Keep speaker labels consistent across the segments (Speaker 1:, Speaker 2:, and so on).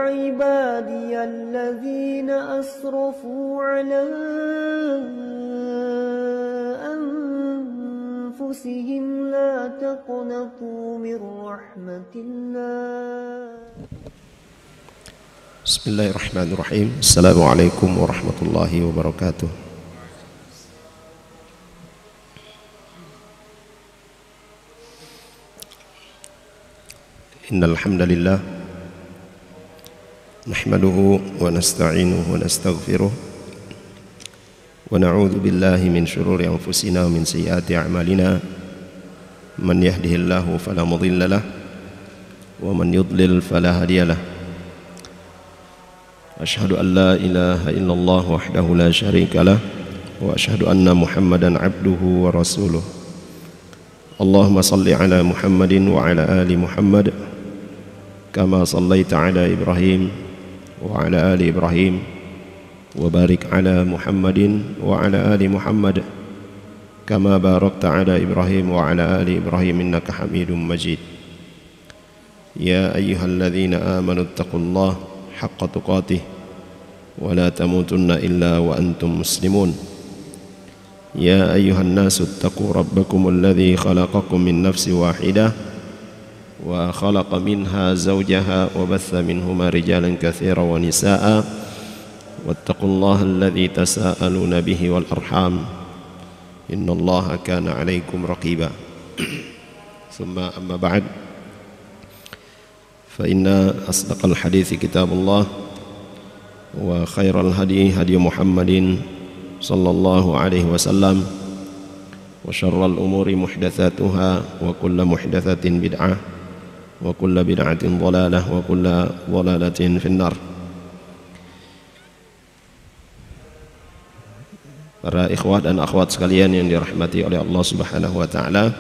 Speaker 1: عبادي الذين أسرفوا على أنفسهم لا تقنطوا من رحمة الله.
Speaker 2: Bismillahirrahmanirrahim. Assalamualaikum warahmatullahi wabarakatuh. Innal hamdalillah nahmaduhu wa nasta'inuhu wa nastaghfiruh wa na'udzu billahi min shururi anfusina wa min sayyiati a'malina. Man yahdihillahu fala mudilla lahu wa man yudlil fala hadiya lahu. Asyhadu an la ilaha illallah wahdahu la syarika lah wa asyhadu anna Muhammadan abduhu wa rasuluh. Allahumma salli ala Muhammadin wa ala ali Muhammad kama sallaita ala Ibrahim wa ala ali Ibrahim wa barik ala Muhammadin wa ala ali Muhammad kama barakta ala Ibrahim wa ala ali Ibrahim innaka Hamidum Majid. Ya ayyuhalladzina amanu taqullaha haqqa tuqatih wa la tamutunna illa wa antum muslimun. Ya ayyuhan nasu ittaqu rabbakum alladhi khalaqakum min nafsin wahidah wa khalaqa minha zawjaha wa batha minhuma rijalan katsiran wa nisaa'a wattaqullaha alladhi tasaaluna bihi wal arham innallaha kana 'alaikum raqiba. Thumma amma ba'd fa inna asdaqal hadithi kitabullah wa khairal hadi hadi Muhammadin sallallahu alaihi wasallam wa syarral umuri muhdatsatuha wa kullu muhdatsatin bid'ah wa kullu bid'atin dhalalah wa kullu dhalalatin finnar. Para ikhwah dan akhwat sekalian yang dirahmati oleh Allah Subhanahu wa taala,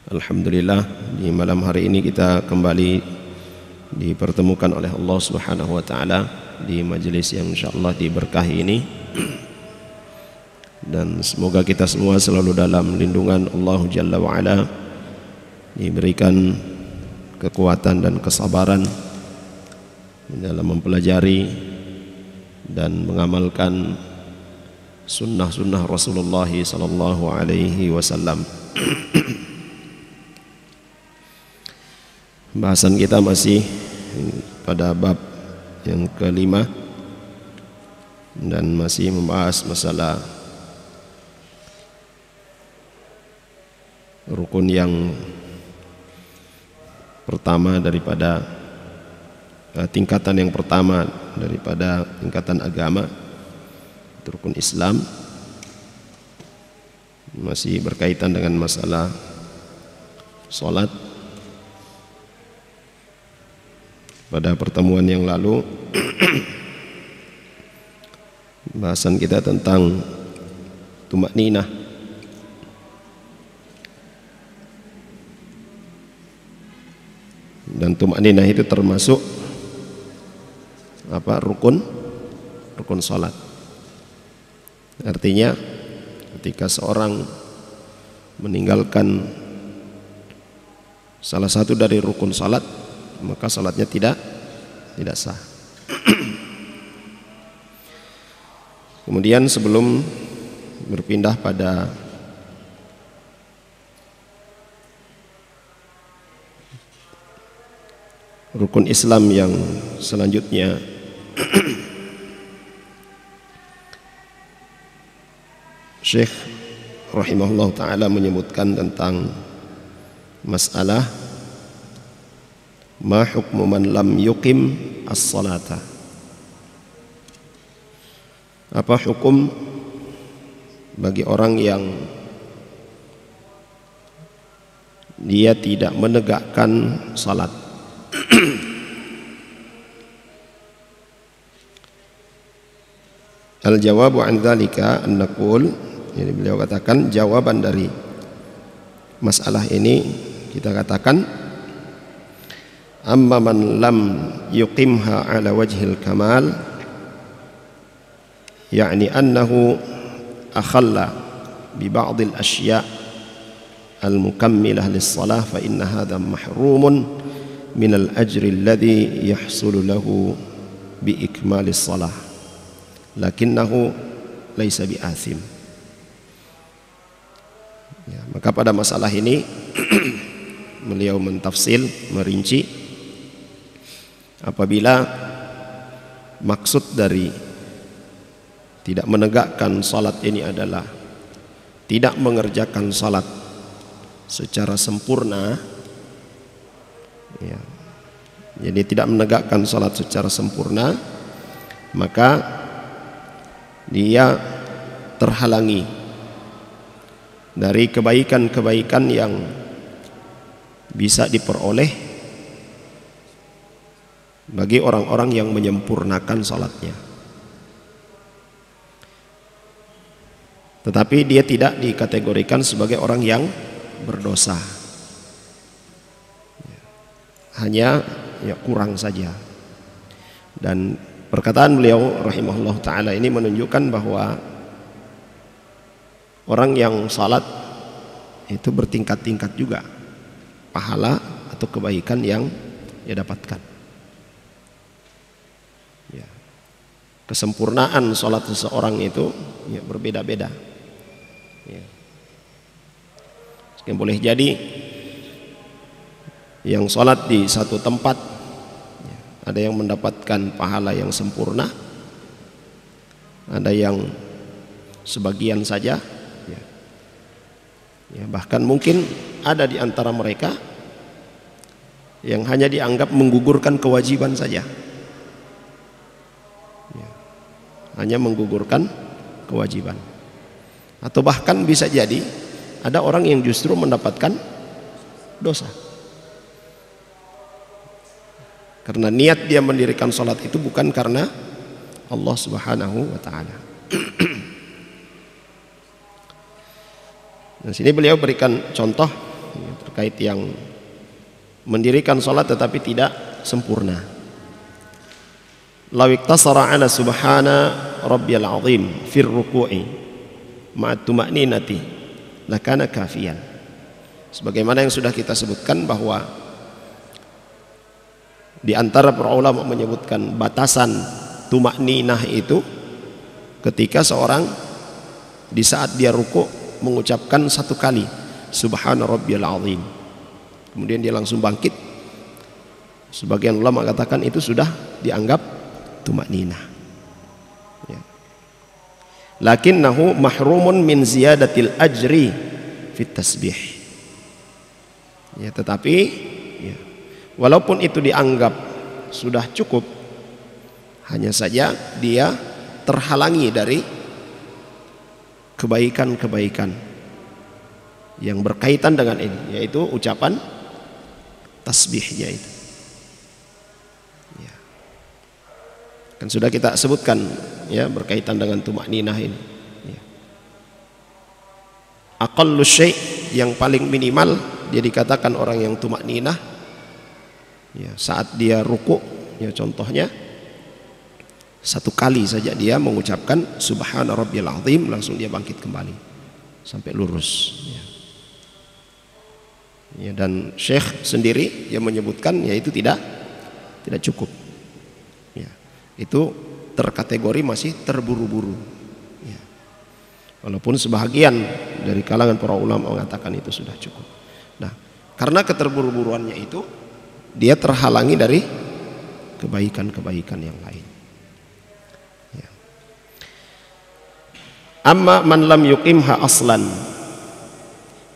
Speaker 2: alhamdulillah di malam hari ini kita kembali dipertemukan oleh Allah Subhanahu wa taala di majelis yang insyaallah diberkahi ini, dan semoga kita semua selalu dalam lindungan Allah Jalla wa Ala, diberikan kekuatan dan kesabaran dalam mempelajari dan mengamalkan sunnah-sunnah Rasulullah sallallahu alaihi wasallam. Bahasan kita masih pada bab yang kelima dan masih membahas masalah rukun yang pertama daripada tingkatan yang pertama daripada tingkatan agama, itu rukun Islam. Masih berkaitan dengan masalah salat. Pada pertemuan yang lalu bahasan kita tentang tumakninah. Dan tumakninah itu termasuk rukun salat. Artinya ketika seorang meninggalkan salah satu dari rukun salat, maka salatnya tidak sah. Kemudian sebelum berpindah pada rukun Islam yang selanjutnya, Syekh rahimahullah ta'ala menyebutkan tentang masalah ma hukmu man lam yuqim as-salata. Apa hukum bagi orang yang dia tidak menegakkan salat? Al-jawabu an dzalika an naqul, jadi beliau katakan jawaban dari masalah ini kita katakan amma man lam yuqimha ala wajhil kamal, yakni annahu akhalla bi ba'dil asya' al-mukammilah lis-salah fa inna hadha mahrumun minal ajri alladhi yahsulu lahu bi ikmalis salah lakinnahu laisa bi athim. Ya, maka pada masalah ini beliau mentafsil, merinci, apabila maksud dari tidak menegakkan salat ini adalah tidak mengerjakan salat secara sempurna, ya, jadi tidak menegakkan salat secara sempurna, maka dia terhalangi dari kebaikan-kebaikan yang bisa diperoleh bagi orang-orang yang menyempurnakan salatnya. Tetapi dia tidak dikategorikan sebagai orang yang berdosa, hanya ya kurang saja. Dan perkataan beliau rahimahullah ta'ala ini menunjukkan bahwa orang yang salat itu bertingkat-tingkat juga pahala atau kebaikan yang dia dapatkan. Ya. Kesempurnaan salat seseorang itu ya berbeda-beda. Ya. Boleh jadi yang salat di satu tempat ya, ada yang mendapatkan pahala yang sempurna, ada yang sebagian saja, ya. Ya, bahkan mungkin ada di antara mereka yang hanya dianggap menggugurkan kewajiban saja, ya. Hanya menggugurkan kewajiban. Atau bahkan bisa jadi ada orang yang justru mendapatkan dosa karena niat dia mendirikan salat itu bukan karena Allah Subhanahu wa ta'ala. Di sini beliau berikan contoh terkait yang mendirikan salat tetapi tidak sempurna. Law iktasara ala subhana rabbiyal azim fir ruku'i ma'at tuma'ninati lakana kafiyan. Sebagaimana yang sudah kita sebutkan bahwa di antara para ulama menyebutkan batasan tuma'ninah itu ketika seorang di saat dia ruku mengucapkan satu kali subhana rabbiyal azim, kemudian dia langsung bangkit. Sebagian ulama katakan itu sudah dianggap tuma'ninah, ya. Lakinnahu mahrumun min ziyadatil ajri fit tasbih, ya, tetapi ya, walaupun itu dianggap sudah cukup, hanya saja dia terhalangi dari kebaikan-kebaikan yang berkaitan dengan ini, yaitu ucapan tasbihnya itu. Ya. Kan sudah kita sebutkan ya berkaitan dengan tumakninah ini. Ya. Aqallu syai' yang paling minimal dia dikatakan orang yang tumakninah ya, saat dia ruku, ya contohnya satu kali saja dia mengucapkan subhana rabbiyal azim, langsung dia bangkit kembali sampai lurus, ya. Ya, dan Syekh sendiri yang menyebutkan yaitu tidak cukup, ya. Itu terkategori masih terburu-buru, ya. Walaupun sebahagian dari kalangan para ulama mengatakan itu sudah cukup. Nah, karena keterburu-buruannya itu dia terhalangi dari kebaikan-kebaikan yang lain. Ya. Amma man lam yuqimha aslan,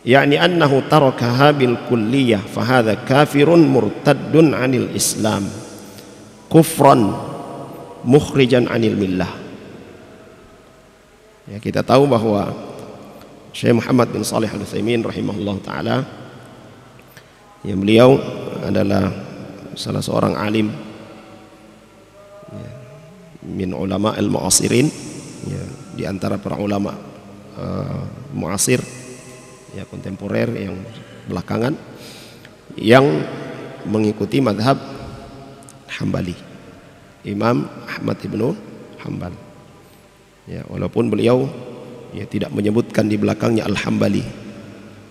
Speaker 2: yakni annahu tarakaha bil kulliyah, fahadha kafirun murtaddun 'anil Islam, kufran mukhrijan 'anil millah. Ya, kita tahu bahwa Syekh Muhammad bin Shalih Al-Utsaimin rahimahullah taala, yang beliau adalah salah seorang alim ya, min ulama al-mu'asirin, ya, di antara para ulama mu'asir, ya, kontemporer yang belakangan, yang mengikuti madhab Hambali, Imam Ahmad ibnu Hanbal. Ya, walaupun beliau ya tidak menyebutkan di belakangnya Al-Hambali,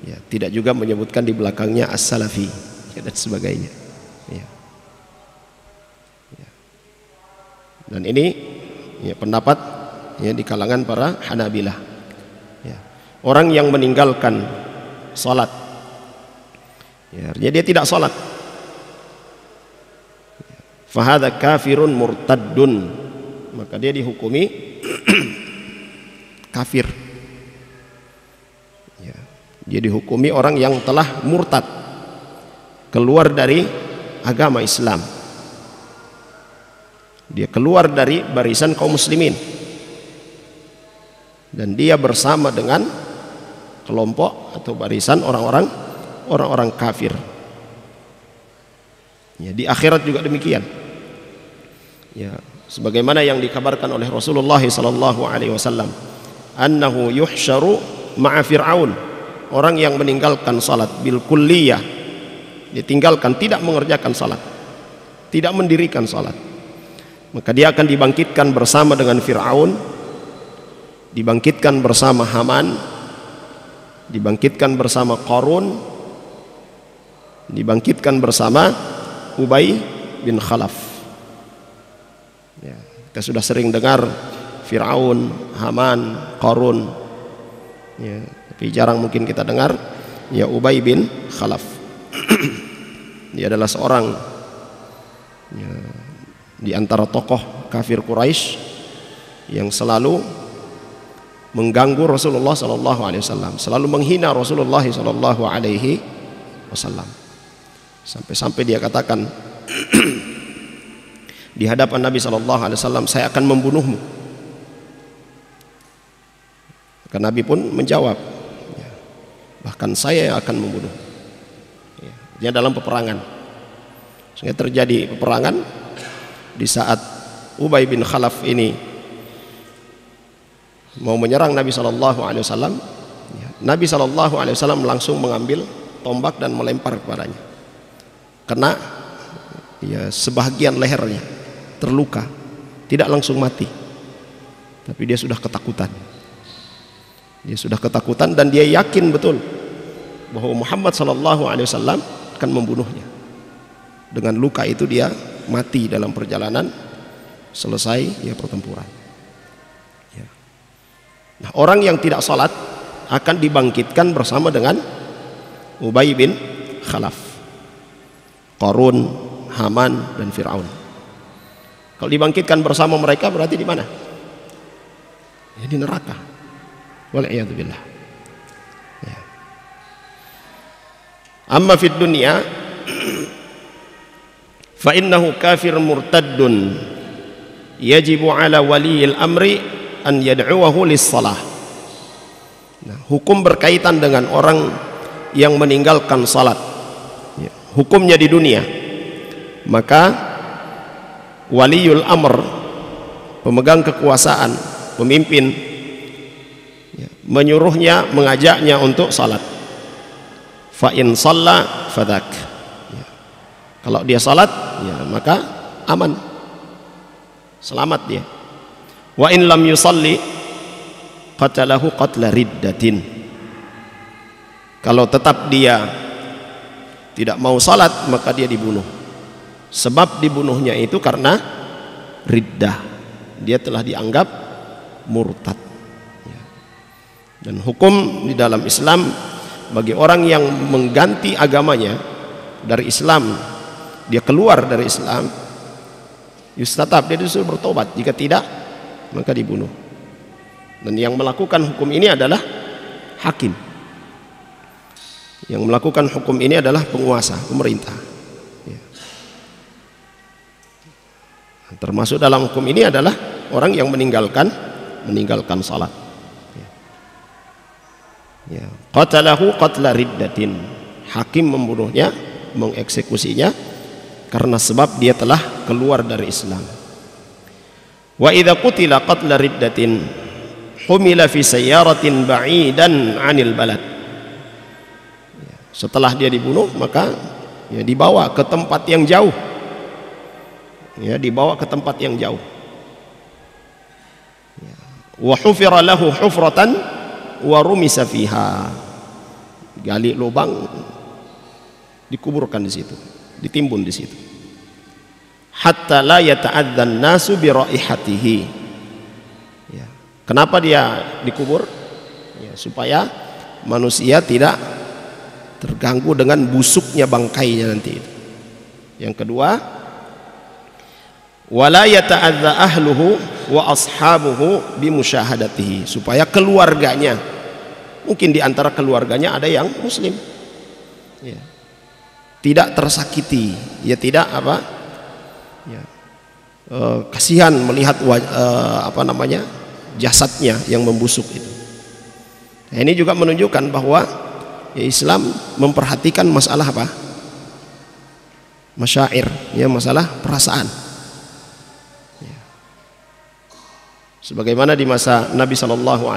Speaker 2: ya, tidak juga menyebutkan di belakangnya As-Salafi, ya, dan sebagainya. Ya. Ya. Dan ini ya, pendapat ya, di kalangan para Hanabilah. Ya. Orang yang meninggalkan salat, ya, artinya dia tidak salat, fahadha kafirun murtaddun, maka dia dihukumi kafir. Ya. Dia dihukumi orang yang telah murtad, keluar dari agama Islam. Dia keluar dari barisan kaum muslimin dan dia bersama dengan kelompok atau barisan orang-orang kafir. Ya, di akhirat juga demikian. Ya, sebagaimana yang dikabarkan oleh Rasulullah sallallahu alaihi wasallam, annahu yuhsyaru ma'a fir'aun, orang yang meninggalkan salat bil kulliyah, ditinggalkan, tidak mengerjakan salat, tidak mendirikan salat, maka dia akan dibangkitkan bersama dengan Fir'aun, dibangkitkan bersama Haman, dibangkitkan bersama Qarun, dibangkitkan bersama Ubay bin Khalaf. Ya, kita sudah sering dengar Fir'aun, Haman, Qarun, ya, tapi jarang mungkin kita dengar ya Ubay bin Khalaf. Dia adalah seorang ya, di antara tokoh kafir Quraisy yang selalu mengganggu Rasulullah sallallahu alaihi wasallam, selalu menghina Rasulullah sallallahu alaihi wasallam. Sampai-sampai dia katakan di hadapan Nabi sallallahu alaihi wasallam, saya akan membunuhmu. Maka Nabi pun menjawab, ya, bahkan saya yang akan membunuh. Ya, dia dalam peperangan. Sehingga terjadi peperangan. Di saat Ubay bin Khalaf ini mau menyerang Nabi sallallahu alaihi wasallam, Nabi sallallahu alaihi wasallam langsung mengambil tombak dan melempar kepadanya. Kena ya sebahagian lehernya, terluka, tidak langsung mati, tapi dia sudah ketakutan. Dia sudah ketakutan dan dia yakin betul bahwa Muhammad sallallahu alaihi wasallam akan membunuhnya. Dengan luka itu dia mati dalam perjalanan, selesai ya pertempuran. Ya. Nah, orang yang tidak salat akan dibangkitkan bersama dengan Ubay bin Khalaf, Qarun, Haman dan Fir'aun. Kalau dibangkitkan bersama mereka berarti di mana? Ya, di neraka. Wal'iyadzubillah. Ya. Amma fid dunya fa innahu kafir murtaddun yajibu ala waliyil amri an yad'uwahu lis-shalah. Nah, hukum berkaitan dengan orang yang meninggalkan salat, ya, hukumnya di dunia, maka waliyul amr, pemegang kekuasaan, pemimpin, ya, menyuruhnya, mengajaknya untuk salat. Fa in shalla fadak, ya, kalau dia salat ya maka aman, selamat dia. Wa in lam yusalli qatalahu qatla riddatin, kalau tetap dia tidak mau salat maka dia dibunuh. Sebab dibunuhnya itu karena riddah, dia telah dianggap murtad. Dan hukum di dalam Islam bagi orang yang mengganti agamanya dari Islam, dia keluar dari Islam, yustatab, dia disuruh bertobat. Jika tidak maka dibunuh. Dan yang melakukan hukum ini adalah hakim. Yang melakukan hukum ini adalah penguasa, pemerintah. Ya. Termasuk dalam hukum ini adalah orang yang meninggalkan salat. Ya. Qatalahu qatla riddatin, hakim membunuhnya, mengeksekusinya karena sebab dia telah keluar dari Islam. Wa idza qutila qatla riddatin humila fi sayyaratin ba'idan 'anil balad. Setelah dia dibunuh maka ya dibawa ke tempat yang jauh. Ya, dibawa ke tempat yang jauh. Ya. Wa hufira lahu hufratan wa rumisa fiha, gali lubang, dikuburkan di situ, ditimbun di situ. Hatta la yata'adzan nasu bi raihatihi. Ya. Kenapa dia dikubur? Ya, supaya manusia tidak terganggu dengan busuknya bangkainya nanti. Yang kedua, wala yata'adza ahluhu wa ashabuhu bi musyahadatihi, supaya keluarganya, mungkin di antara keluarganya ada yang muslim, ya, tidak tersakiti, ya tidak apa, ya, kasihan melihat jasadnya yang membusuk itu. Nah, ini juga menunjukkan bahwa ya, Islam memperhatikan masalah apa? Masyair, ya, masalah perasaan. Ya. Sebagaimana di masa Nabi SAW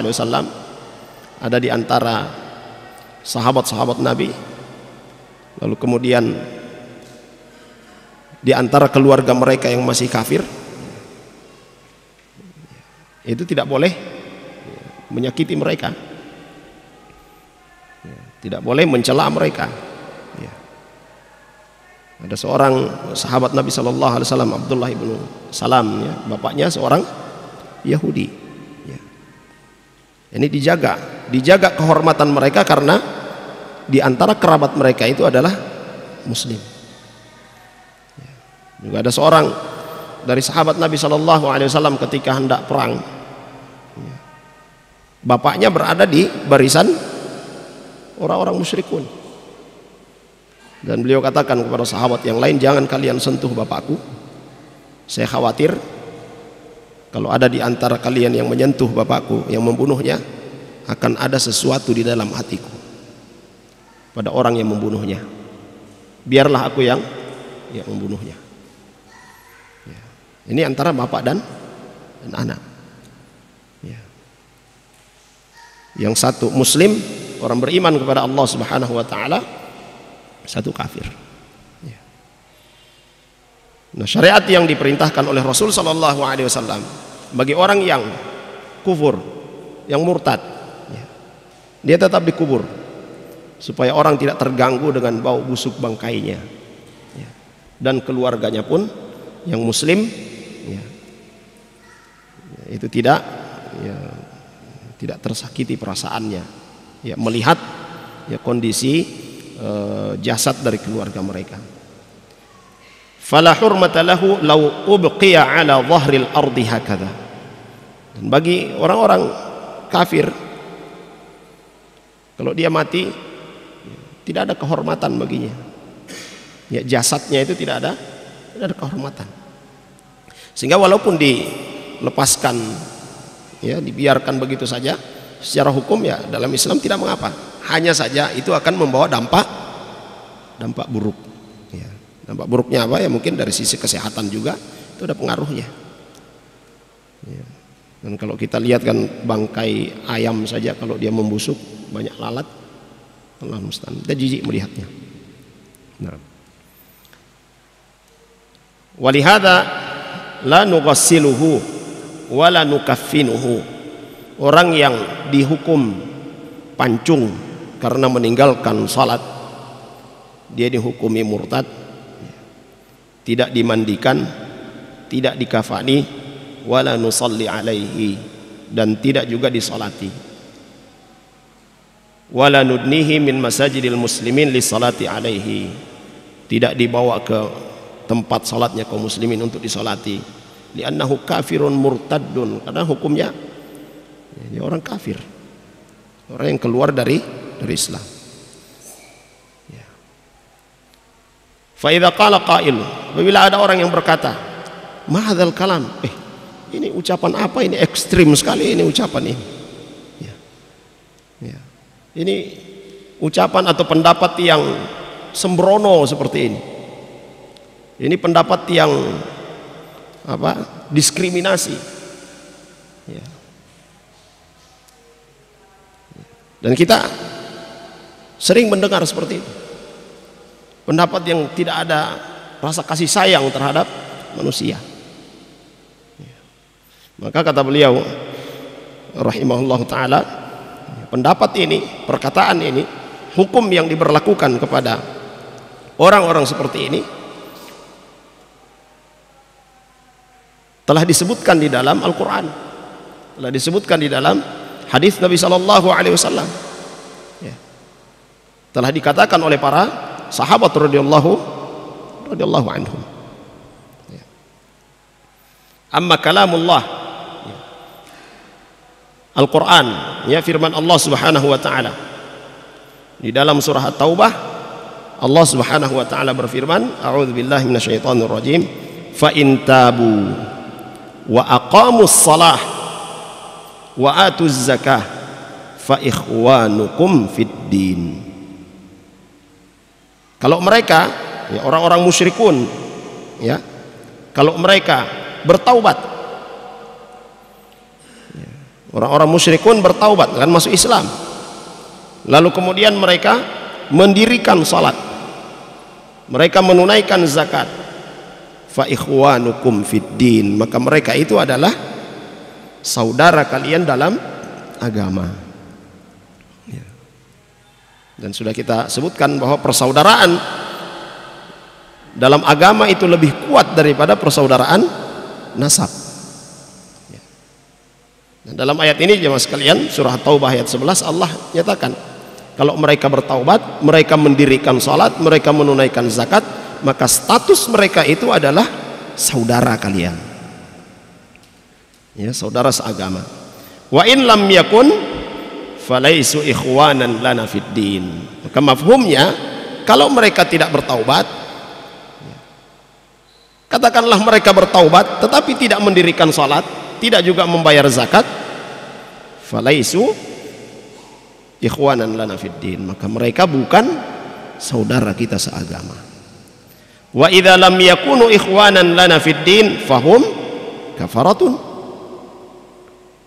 Speaker 2: ada di antara sahabat-sahabat Nabi, lalu kemudian di antara keluarga mereka yang masih kafir, itu tidak boleh menyakiti mereka, tidak boleh mencela mereka. Ya. Ada seorang sahabat Nabi SAW, Abdullah ibnu Salam, ya, bapaknya seorang Yahudi. Ya. Ini dijaga kehormatan mereka karena di antara kerabat mereka itu adalah Muslim. Ya. Juga ada seorang dari sahabat Nabi SAW ketika hendak perang, ya, bapaknya berada di barisan orang-orang musyrikun, dan beliau katakan kepada sahabat yang lain, jangan kalian sentuh bapakku, saya khawatir kalau ada di antara kalian yang menyentuh bapakku, yang membunuhnya, akan ada sesuatu di dalam hatiku pada orang yang membunuhnya, biarlah aku yang membunuhnya. Ya. Ini antara bapak dan anak. Ya. Yang satu muslim, orang beriman kepada Allah Subhanahu wa taala, satu kafir. Ya. Nah, syariat yang diperintahkan oleh Rasul sallallahu alaihi wasallam bagi orang yang kufur, yang murtad, ya, dia tetap dikubur supaya orang tidak terganggu dengan bau busuk bangkainya. Ya. Dan keluarganya pun yang muslim, ya, itu tidak tersakiti perasaannya, ya, melihat ya kondisi jasad dari keluarga mereka. Fala hurmata lahu law ubqiya ala dhahril ardi hakadha. Dan bagi orang-orang kafir, kalau dia mati, tidak ada kehormatan baginya. Ya, jasadnya itu tidak ada kehormatan. Sehingga walaupun dilepaskan, ya, dibiarkan begitu saja, secara hukum ya dalam Islam tidak mengapa. Hanya saja itu akan membawa dampak buruk. Ya. Dampak buruknya apa? Ya mungkin dari sisi kesehatan juga itu ada pengaruhnya. Ya. Dan kalau kita lihat kan bangkai ayam saja kalau dia membusuk banyak lalat, Allah musta'an, kita jijik melihatnya. Nah. Walihada la nughassiluhu wa la nukaffinuhu. Orang yang dihukum pancung karena meninggalkan salat, dia dihukumi murtad, tidak dimandikan, tidak dikafani, wala nusalli alaihi, dan tidak juga disalati, wala nudnihi min masajidil muslimin lisalati alaihi, tidak dibawa ke tempat salatnya kaum muslimin untuk disalati, li'annahu kafirun murtadun, karena hukumnya dia orang kafir, orang yang keluar dari Islam. Ya. Fa idza qala qail, apabila ada orang yang berkata, mahadzal kalam, ini ucapan apa ini, ekstrim sekali ini ucapan ini. Ya. Ya. Ini ucapan atau pendapat yang sembrono seperti ini. Ini pendapat yang apa? Diskriminasi. Ya. Dan kita sering mendengar seperti itu, pendapat yang tidak ada rasa kasih sayang terhadap manusia. Maka kata beliau rahimahullah ta'ala, pendapat ini, perkataan ini, hukum yang diberlakukan kepada orang-orang seperti ini telah disebutkan di dalam Al-Quran, telah disebutkan di dalam hadis Nabi Sallallahu Alaihi Wasallam, ya. Telah dikatakan oleh para sahabat radhiyallahu anhum. Ya. Amma kalamullah, ya. Al-Quran, ya, firman Allah Subhanahu Wa Taala di dalam surah At-Taubah, Allah Subhanahu Wa Taala berfirman, A'udzubillahi minasyaitonir rajim, fa in tabu wa aqamus shalah wa atuz zakah fa ikhwanukum fid din. Kalau mereka, ya, orang-orang musyrikun, ya, kalau mereka bertaubat, ya, orang-orang musyrikun bertaubat kan masuk Islam, lalu kemudian mereka mendirikan salat, mereka menunaikan zakat, fa ikhwanukum fid din, maka mereka itu adalah saudara kalian dalam agama. Ya. Dan sudah kita sebutkan bahwa persaudaraan dalam agama itu lebih kuat daripada persaudaraan nasab. Ya. Dan dalam ayat ini jemaah sekalian, surah Taubah ayat 11, Allah nyatakan kalau mereka bertaubat, mereka mendirikan salat, mereka menunaikan zakat, maka status mereka itu adalah saudara kalian, ya, saudara seagama. Wa in lam yakun falaisu ikhwanan lana fid din. Maka mafhumnya, kalau mereka tidak bertaubat, katakanlah mereka bertaubat tetapi tidak mendirikan salat, tidak juga membayar zakat, falaisu ikhwanan lana fid din, maka mereka bukan saudara kita seagama. Wa idza lam yakunu ikhwanan lana fid din fahum kafaratun.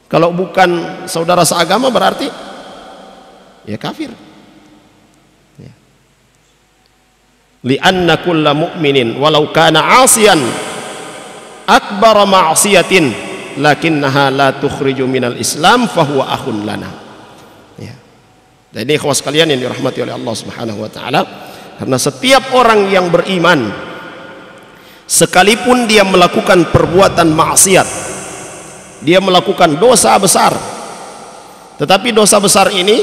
Speaker 2: Kalau bukan saudara seagama berarti ya kafir. Ya. Li'anna kulla mu'minin walau kana 'asiyan akbar ma'siyatin lakinnaha la tukhriju minal islam fahuwa akhun lana. Ya. Dan ini ikhwas sekalian yang dirahmati oleh Allah Subhanahu wa taala, karena setiap orang yang beriman, sekalipun dia melakukan perbuatan maksiat, dia melakukan dosa besar, tetapi dosa besar ini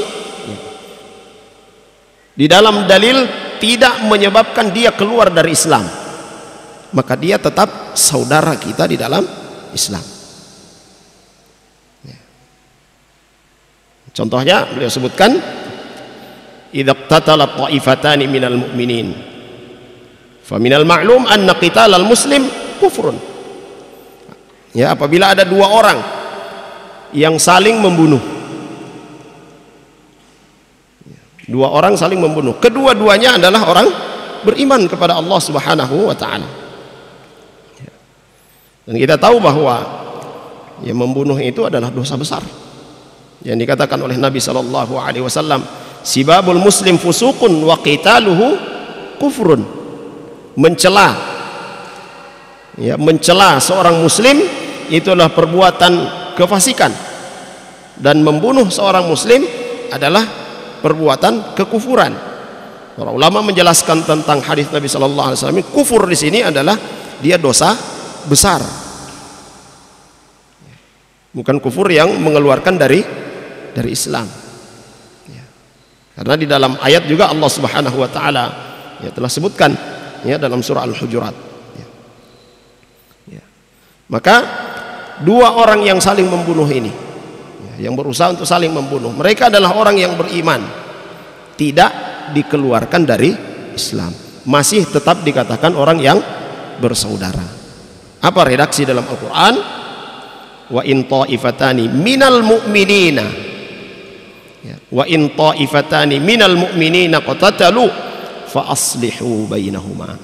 Speaker 2: di dalam dalil tidak menyebabkan dia keluar dari Islam, maka dia tetap saudara kita di dalam Islam. Contohnya beliau sebutkan, idza qatala ta'ifatani minal mu'minin fa minal ma'lum anna qitalal muslim kufrun. Ya, apabila ada dua orang yang saling membunuh, dua orang saling membunuh, kedua-duanya adalah orang beriman kepada Allah Subhanahu wa taala. Dan kita tahu bahwa yang membunuh itu adalah dosa besar. Yang dikatakan oleh Nabi sallallahu alaihi wasallam, sibabul muslim fusuqun wa qitaluhu kufrun. Mencela, ya, mencela seorang muslim itu adalah perbuatan kefasikan, dan membunuh seorang muslim adalah perbuatan kekufuran. Para ulama menjelaskan tentang hadis Nabi sallallahu alaihi wasallam, kufur di sini adalah dia dosa besar, bukan kufur yang mengeluarkan dari Islam. Ya. Karena di dalam ayat juga Allah Subhanahu wa taala, ya, telah sebutkan, ya, dalam surah Al-Hujurat. Ya. Ya. Maka dua orang yang saling membunuh ini, ya, yang berusaha untuk saling membunuh, mereka adalah orang yang beriman, tidak dikeluarkan dari Islam, masih tetap dikatakan orang yang bersaudara. Apa redaksi dalam Al-Quran? Wa in ta'ifatani minal mu'minina, ya, wa in ta'ifatani minal mu'minina qatatalu fa aslihu bainahuma.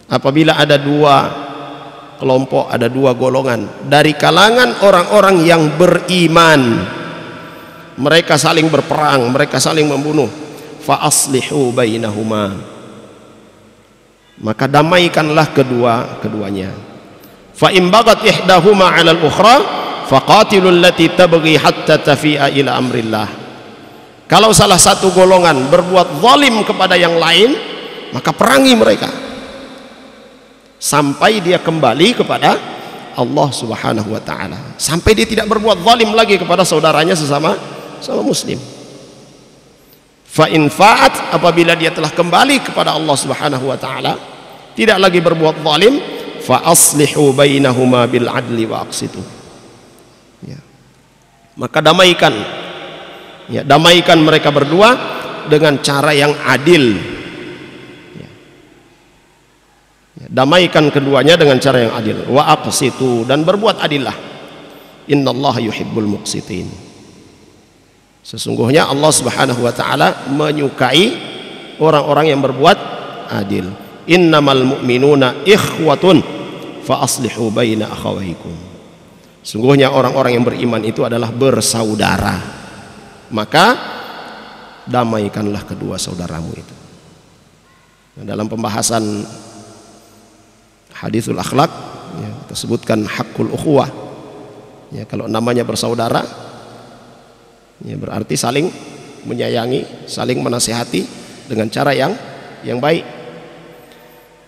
Speaker 2: Apabila ada dua kelompok, ada dua golongan dari kalangan orang-orang yang beriman, mereka saling berperang, mereka saling membunuh, fa aslihu bainahuma, maka damaikanlah keduanya. Fa in bagat ihdahuma 'ala al-ukhra faqatilul lati tabghi hatta tafi'a ila amrillah. Kalau salah satu golongan berbuat zalim kepada yang lain, maka perangi mereka sampai dia kembali kepada Allah Subhanahu wa taala, sampai dia tidak berbuat zalim lagi kepada saudaranya sesama muslim. Fa in fa'at, apabila dia telah kembali kepada Allah Subhanahu wa taala, tidak lagi berbuat zalim, fa aslihu bainahuma bil adli wa aqsitu. Ya. Maka damaikan, ya, damaikan mereka berdua dengan cara yang adil. Ya. Ya, damaikan keduanya dengan cara yang adil. Wa aqsitu, dan berbuat adillah. Innallaha yuhibbul muqsitin. Sesungguhnya Allah Subhanahu wa taala menyukai orang-orang yang berbuat adil. Innamal mu'minuna ikhwatun fa aslihu baina akhawaykum. Sungguhnya orang-orang yang beriman itu adalah bersaudara, maka damaikanlah kedua saudaramu itu. Nah, dalam pembahasan hadithul akhlak, ya, kita sebutkan hakul ukhuwah. Ya, kalau namanya bersaudara, ya, berarti saling menyayangi, saling menasihati dengan cara yang baik.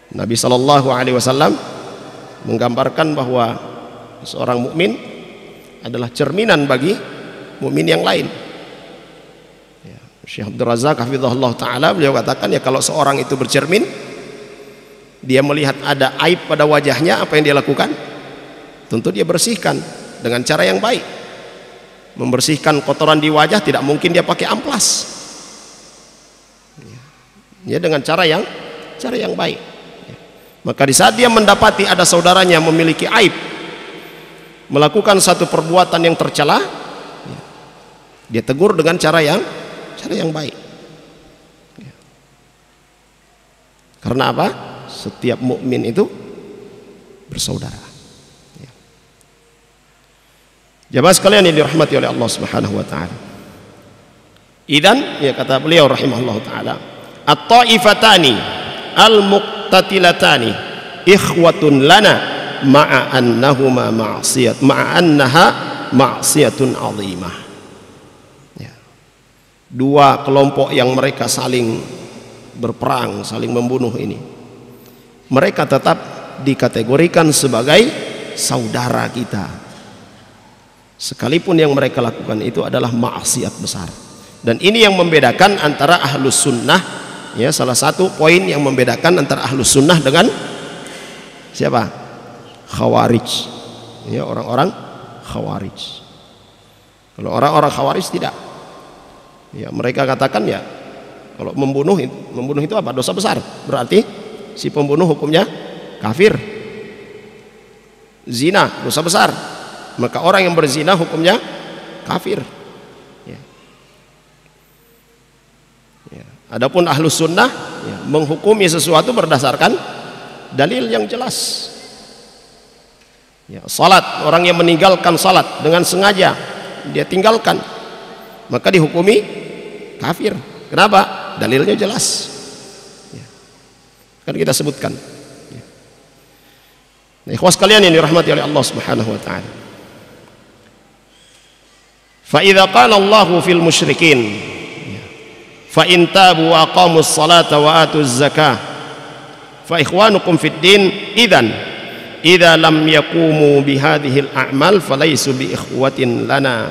Speaker 2: Nabi Shallallahu Alaihi Wasallam menggambarkan bahwa seorang mukmin adalah cerminan bagi mukmin yang lain. Ya, Syekh Abdul Razak hafizahullah taala, beliau katakan, ya, kalau seorang itu bercermin, dia melihat ada aib pada wajahnya, apa yang dia lakukan? Tentu dia bersihkan dengan cara yang baik. Membersihkan kotoran di wajah tidak mungkin dia pakai amplas. Ya, dengan cara yang baik. Ya. Maka di saat dia mendapati ada saudaranya memiliki aib, melakukan satu perbuatan yang tercela, ya, dia tegur dengan cara yang baik. Ya. Karena apa? Setiap mukmin itu bersaudara. Ya. Jamaah sekalian yang dirahmati oleh Allah Subhanahu wa taala. Idan, ya, kata beliau rahimahullah taala, at-taifatani al-muqtatilatani ikhwatun lana ma'a annahuma ma'siyat ma'annaha ma'siyatun 'azimah. Ya. Dua kelompok yang mereka saling berperang, saling membunuh ini, mereka tetap dikategorikan sebagai saudara kita, sekalipun yang mereka lakukan itu adalah maksiat besar. Dan ini yang membedakan antara ahlus sunnah, ya, salah satu poin yang membedakan antara ahlus sunnah dengan siapa? Khawarij, ya, orang-orang Khawarij. Kalau orang-orang Khawarij tidak, ya, mereka katakan, ya, kalau membunuh itu apa? Dosa besar, berarti si pembunuh hukumnya kafir. Zina dosa besar, maka orang yang berzina hukumnya kafir. Ya. Ya. Adapun ahlus sunnah, ya, menghukumi sesuatu berdasarkan dalil yang jelas. Ya, salat, orang yang meninggalkan salat dengan sengaja dia tinggalkan, maka dihukumi kafir. Kenapa? Dalilnya jelas. Ya. Kan kita sebutkan. Ya. Nah, ikhwas kalian yang dirahmati oleh Allah Subhanahu wa taala. Fa idza qala Allahu fil musyrikin fa in tabu wa aqamus salata wa atuz zakah fa ikhwanukum fid din idzan idza lam yaqumu bihadhil a'mal falaysu bi ikhwatin lana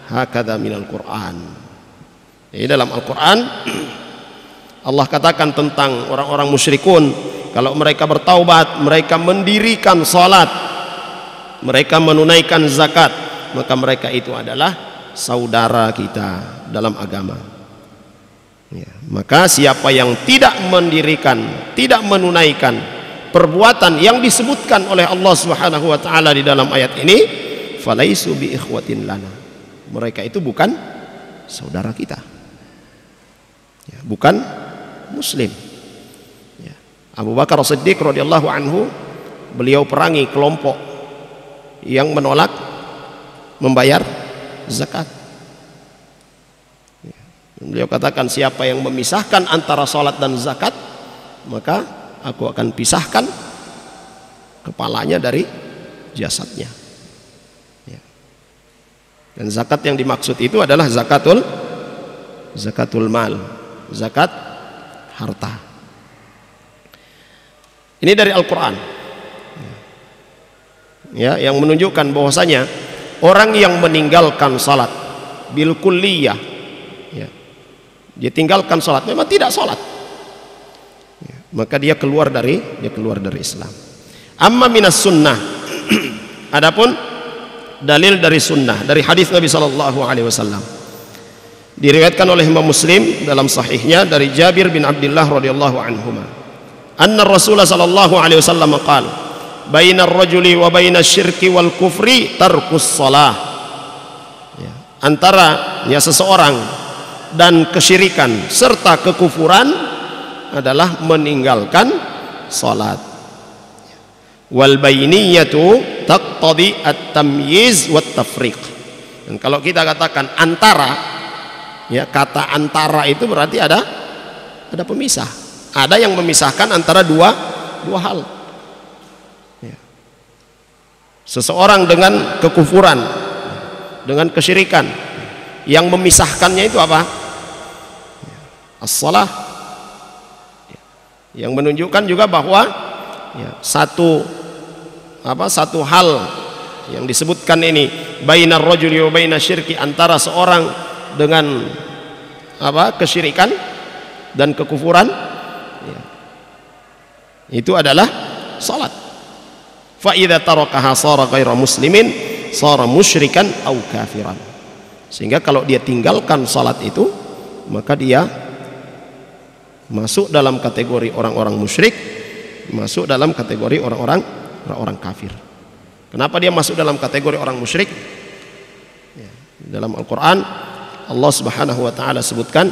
Speaker 2: hakadha minal Qur'an. Jadi dalam Al-Qur'an Allah katakan tentang orang-orang musyrikun, kalau mereka bertaubat, mereka mendirikan salat, mereka menunaikan zakat, maka mereka itu adalah saudara kita dalam agama. Ya, maka siapa yang tidak mendirikan, tidak menunaikan perbuatan yang disebutkan oleh Allah Subhanahu wa taala di dalam ayat ini, falaisu bi ikhwatin lana, mereka itu bukan saudara kita, ya, bukan muslim. Ya. Abu Bakar As-Siddiq radhiyallahu anhu, beliau perangi kelompok yang menolak membayar zakat. Ya. Beliau katakan, siapa yang memisahkan antara salat dan zakat, maka aku akan pisahkan kepalanya dari jasadnya. Ya. Dan zakat yang dimaksud itu adalah zakatul mal, zakat harta. Ini dari Al-Quran. ya, yang menunjukkan bahwasanya orang yang meninggalkan salat bil kulliyah, ya, dia tinggalkan salat, memang tidak salat, ya, maka dia keluar dari Islam. Amma minas sunnah, adapun dalil dari sunnah, dari hadis Nabi sallallahu alaihi wasallam, diriwayatkan oleh Imam Muslim dalam sahihnya dari Jabir bin Abdullah radhiyallahu anhuma, anna Rasulullah sallallahu alaihi wasallam qala, bainar rajuli wa bainas syirki wal kufri tarkus shalah. Ya, antara ya seseorang dan kesyirikan serta kekufuran adalah meninggalkan salat. Wal bainiyatu taqtadi at-tamyiz wat tafriq. Dan kalau kita katakan antara, ya, kata antara itu berarti ada pemisah, ada yang memisahkan antara dua hal. Ya. Seseorang dengan kekufuran, dengan kesyirikan, yang memisahkannya itu apa? As-shalah. Yang menunjukkan juga bahwa ya, satu hal yang disebutkan ini, bainar rajuli wa bainas syirki, antara seorang dengan kesyirikan dan kekufuran, ya, itu adalah salat. Fa idza tarakaha sara ghairu muslimin sara musyrikan au kafiran. Sehingga kalau dia tinggalkan salat itu, maka dia masuk dalam kategori orang-orang musyrik, masuk dalam kategori orang-orang kafir. Kenapa dia masuk dalam kategori orang musyrik? Ya, dalam Al-Quran Allah Subhanahu wa ta'ala sebutkan,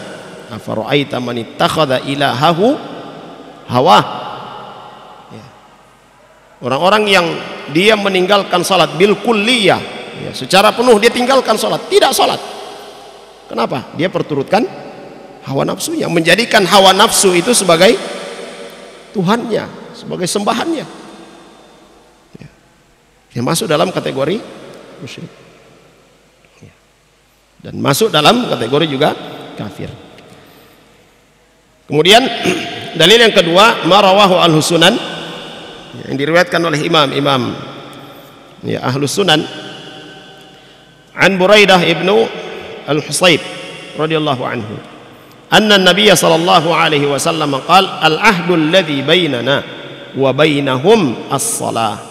Speaker 2: afara'aita man ittakhadha ilahahu hawa. Ya. Orang-orang yang dia meninggalkan salat bil kulliyah, ya, secara penuh dia tinggalkan salat, tidak salat. Kenapa? Dia perturutkan hawa nafsunya, menjadikan hawa nafsu itu sebagai Tuhannya, sebagai sembahannya. Ya. Dia masuk dalam kategori musyrik. Ya. Dan masuk dalam kategori juga kafir. Kemudian dalil yang kedua, marawahu al-Sunan, yang diriwayatkan oleh imam ya, Ahlus Sunan, an Buraidah ibnu al-Husayb radhiyallahu anhu, anna an-nabiy sallallahu alaihi wasallam qala, al-ahdu alladhi bainana wa bainahum as-salah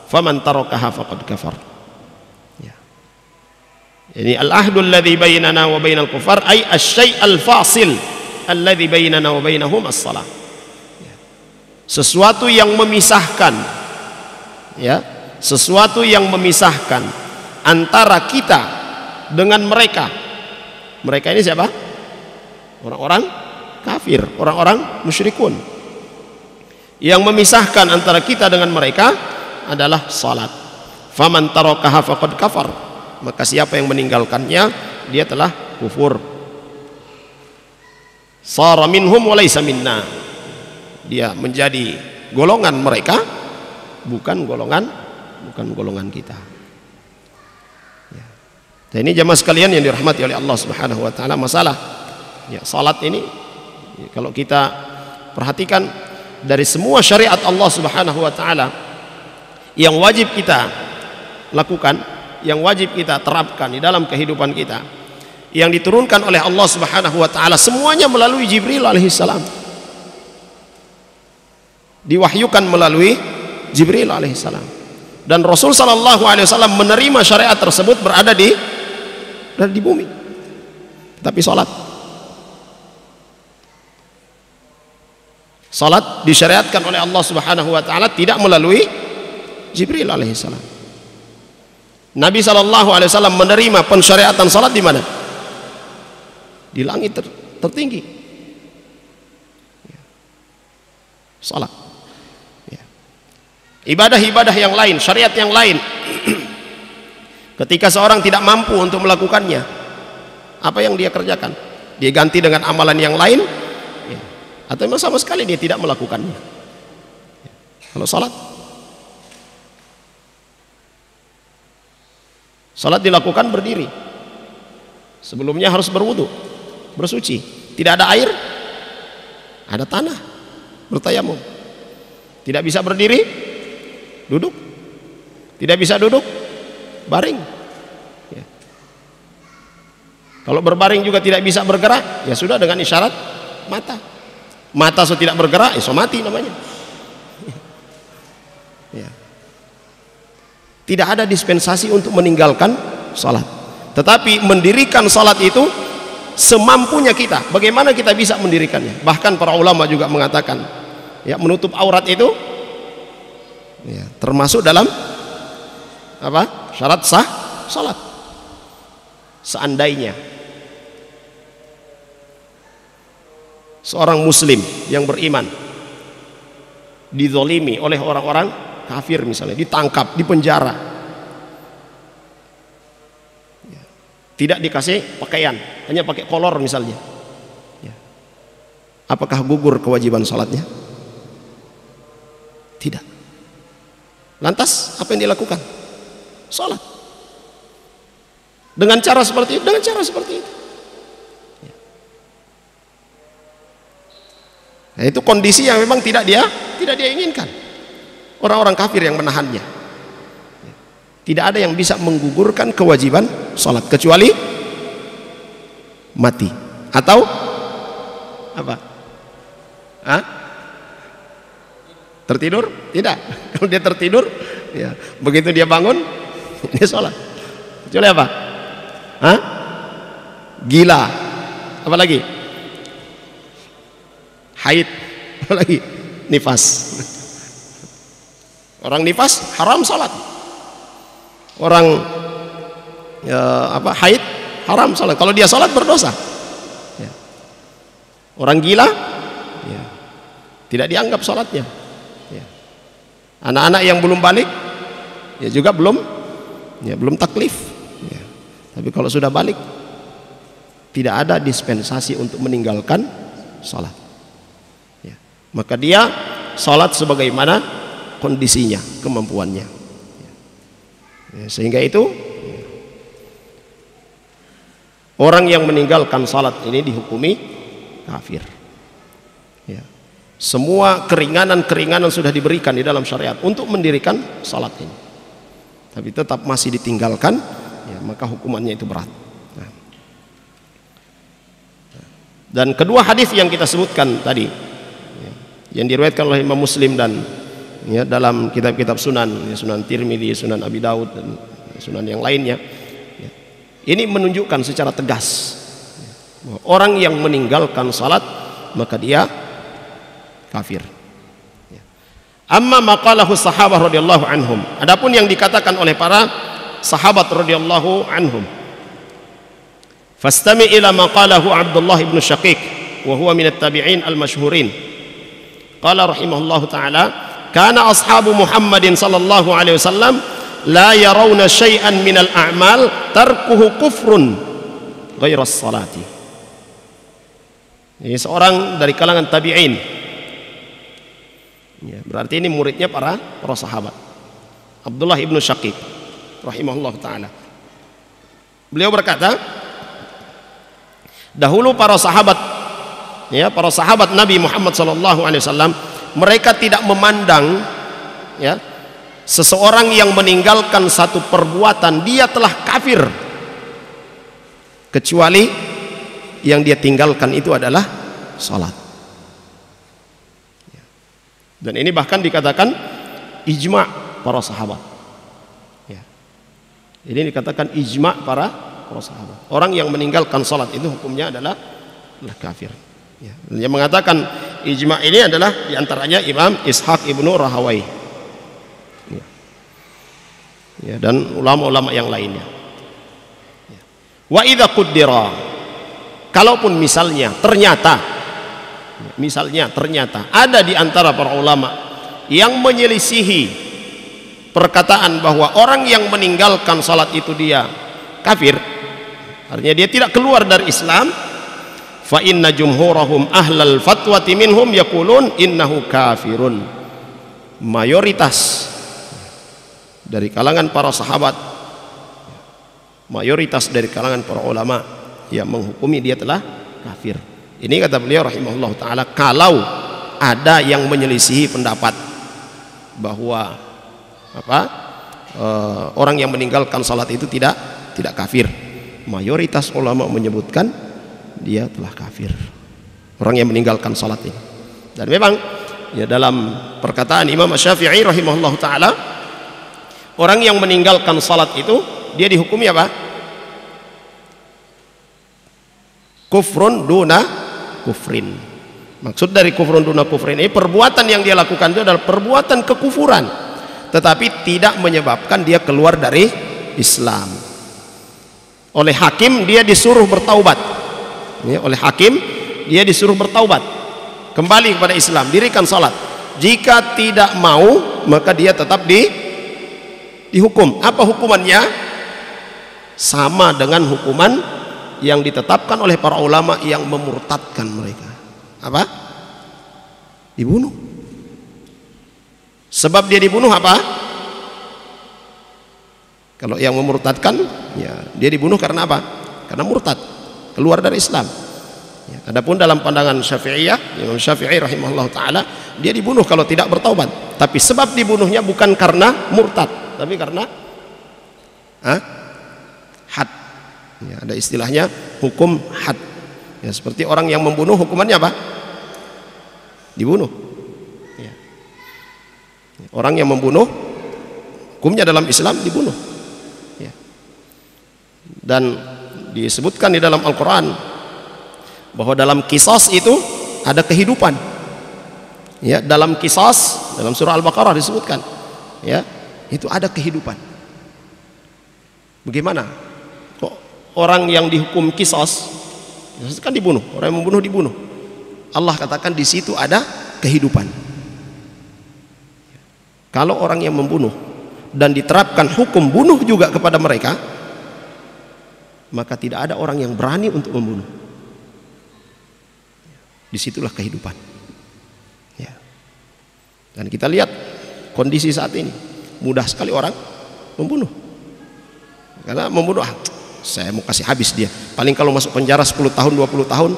Speaker 2: faman tarakaha faqad kafar. Ya. Jadi al-ahdu alladhi bainana wa bainal kufar ay asy-syai' al-fasil alladhi bainana wa bainahum as-salah. Ya. Sesuatu yang memisahkan, ya, sesuatu yang memisahkan antara kita dengan mereka. Mereka ini siapa? Orang-orang kafir, orang-orang musyrikun. Yang memisahkan antara kita dengan mereka adalah salat. Faman tarakaha faqad kafar. Maka siapa yang meninggalkannya, dia telah kufur. Sara minhum wa laysa minna. Dia menjadi golongan mereka, bukan golongan kita. Ya. Dan ini jamaah sekalian yang dirahmati oleh Allah Subhanahu wa taala, masalah ya, salat ini kalau kita perhatikan dari semua syariat Allah Subhanahu wa taala yang wajib kita lakukan, yang wajib kita terapkan di dalam kehidupan kita, yang diturunkan oleh Allah Subhanahu wa taala, semuanya melalui Jibril alaihissalam. Diwahyukan melalui Jibril alaihissalam. Dan Rasul sallallahu alaihi wasallam menerima syariat tersebut berada di bumi. Tapi salat disyariatkan oleh Allah Subhanahu wa taala tidak melalui Jibril alaihissalam. Nabi sallallahu alaihi wasallam menerima pensyariatan salat di mana? Di langit tertinggi. Salat. Ya. Ibadah-ibadah yang lain, syariat yang lain, ketika seorang tidak mampu untuk melakukannya, apa yang dia kerjakan? Dia ganti dengan amalan yang lain, atau memang sama sekali dia tidak melakukannya. Kalau salat dilakukan berdiri, sebelumnya harus berwudu, bersuci, tidak ada air, ada tanah, bertayamum. Tidak bisa berdiri, duduk. Tidak bisa duduk, baring. Ya. Kalau berbaring juga tidak bisa bergerak, ya sudah dengan isyarat mata. Mata so tidak bergerak, so mati namanya. Ya. Tidak ada dispensasi untuk meninggalkan salat. Tetapi mendirikan salat itu semampunya kita. Bagaimana kita bisa mendirikannya? Bahkan para ulama juga mengatakan, ya, menutup aurat itu ya, termasuk dalam apa? Syarat sah salat. Seandainya seorang muslim yang beriman dizolimi oleh orang-orang kafir, misalnya ditangkap, dipenjara, ya, tidak dikasih pakaian, hanya pakai kolor misalnya, ya, apakah gugur kewajiban salatnya? Tidak. Lantas apa yang dilakukan? Salat. Dengan cara seperti itu, dengan cara seperti itu. Nah, itu kondisi yang memang tidak dia inginkan. Orang-orang kafir yang menahannya. Tidak ada yang bisa menggugurkan kewajiban salat kecuali mati atau apa? Hah? Tertidur? Tidak. Kalau dia tertidur, ya, begitu dia bangun, ini salat. Kecuali apa? Hah? Gila. Apa lagi? Haid. Apa lagi? Nifas. Orang nifas haram salat. Orang apa, haid haram salat. Kalau dia salat berdosa. Ya. Orang gila, ya, tidak dianggap salatnya. Ya. Anak-anak yang belum balik, ya juga belum taklif. Ya. Tapi kalau sudah balik, tidak ada dispensasi untuk meninggalkan salat. Ya. Maka dia salat sebagaimana kondisinya, kemampuannya. Ya. Sehingga itu orang yang meninggalkan salat ini dihukumi kafir. Ya. Semua keringanan-keringanan sudah diberikan di dalam syariat untuk mendirikan salat ini, tapi tetap masih ditinggalkan, ya, maka hukumannya itu berat. Nah. Dan kedua hadis yang kita sebutkan tadi, ya, yang diriwayatkan oleh Imam Muslim dan, ya, dalam kitab-kitab sunan, ya, Sunan Tirmidzi, Sunan Abi Daud dan sunan yang lainnya, ya, ini menunjukkan secara tegas, ya, bahwa orang yang meninggalkan salat maka dia kafir. Ya. Amma maqalahu sahabah radhiyallahu anhum. Adapun yang dikatakan oleh para sahabat radhiyallahu anhum, fastami ila maqalahu Abdullah ibn Syaqiq wa huwa min at-tabi'in al-masyhurin. Qala rahimahullahu ta'ala, kana ashabu Muhammadin sallallahu alaihi wasallam la yarawna syai'an min al-a'mal tarkuhu kufrun ghairu as-salati. Ini seorang dari kalangan tabi'in. Ya, berarti ini muridnya para sahabat. Abdullah ibnu Syaqiq rahimahullah ta'ala. Beliau berkata, dahulu para sahabat, ya, para sahabat Nabi Muhammad SAW, mereka tidak memandang, ya, seseorang yang meninggalkan satu perbuatan dia telah kafir kecuali yang dia tinggalkan itu adalah salat. Dan ini bahkan dikatakan ijma' para sahabat. Ya. Ini dikatakan ijma' para sahabat. Orang yang meninggalkan salat itu hukumnya adalah kafir. Ya. Yang mengatakan ijma' ini adalah diantaranya Imam Ishaq ibnu Rahawai. Ya. Ya, dan ulama-ulama yang lainnya. Ya. Wa idza qaddara, kalaupun misalnya ternyata ada di antara para ulama yang menyelisihi perkataan bahwa orang yang meninggalkan salat itu dia kafir, artinya dia tidak keluar dari Islam, fa inna jumhurahum ahlal fatwati minhum yaqulun innahu kafirun. Mayoritas dari kalangan para sahabat, mayoritas dari kalangan para ulama yang menghukumi dia telah kafir. Ini kata beliau rahimahullah ta'ala, kalau ada yang menyelisihi pendapat bahwa apa, orang yang meninggalkan salat itu tidak kafir. Mayoritas ulama menyebutkan dia telah kafir, orang yang meninggalkan salat ini. Dan memang ya dalam perkataan Imam Syafi'i rahimahullah taala, orang yang meninggalkan salat itu dia dihukumi apa? Kufrun duna kufrin. Maksud dari kufrun duna kufrin ini, perbuatan yang dia lakukan itu adalah perbuatan kekufuran, tetapi tidak menyebabkan dia keluar dari Islam. Oleh hakim dia disuruh bertaubat. Ya, oleh hakim dia disuruh bertaubat, kembali kepada Islam, dirikan salat. Jika tidak mau, maka dia tetap dihukum. Apa hukumannya? Sama dengan hukuman yang ditetapkan oleh para ulama yang memurtadkan mereka. Apa? Dibunuh. Sebab dia dibunuh apa? Kalau yang memurtadkan, ya dia dibunuh karena apa? Karena murtad, keluar dari Islam. Ya, adapun dalam pandangan Syafi'iyah, Imam Syafi'i rahimahullah taala, dia dibunuh kalau tidak bertaubat. Tapi sebab dibunuhnya bukan karena murtad, tapi karena had. Ya, ada istilahnya hukum had. Ya, seperti orang yang membunuh, hukumannya apa? Dibunuh. Ya. Orang yang membunuh, hukumnya dalam Islam dibunuh. Ya. Dan disebutkan di dalam Al-Quran bahwa dalam qisas itu ada kehidupan. Ya, dalam qisas, dalam surah Al-Baqarah disebutkan, ya, itu ada kehidupan. Bagaimana? Kok orang yang dihukum qisas kan dibunuh, orang yang membunuh dibunuh. Allah katakan di situ ada kehidupan. Kalau orang yang membunuh dan diterapkan hukum bunuh juga kepada mereka, maka tidak ada orang yang berani untuk membunuh. Disitulah kehidupan. Ya. Dan kita lihat kondisi saat ini, mudah sekali orang membunuh. Karena membunuh, saya mau kasih habis dia. Paling kalau masuk penjara 10 tahun, 20 tahun,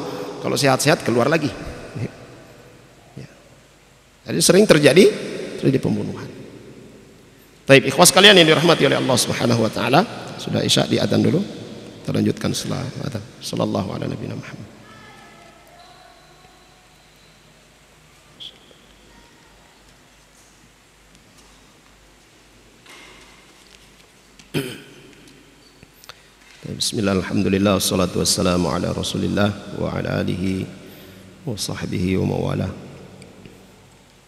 Speaker 2: kalau sehat-sehat keluar lagi. Ya. Jadi sering terjadi pembunuhan. Baik, ikhwas kalian yang dirahmati oleh Allah Subhanahu wa taala, sudah Isya di adzan dulu. Kita lanjutkan setelah adzan. Sallallahu ala nabiyina Muhammad. Bismillah, alhamdulillah, wassalatu wassalamu ala rasulillah wa ala alihi wa sahbihi wa mawala.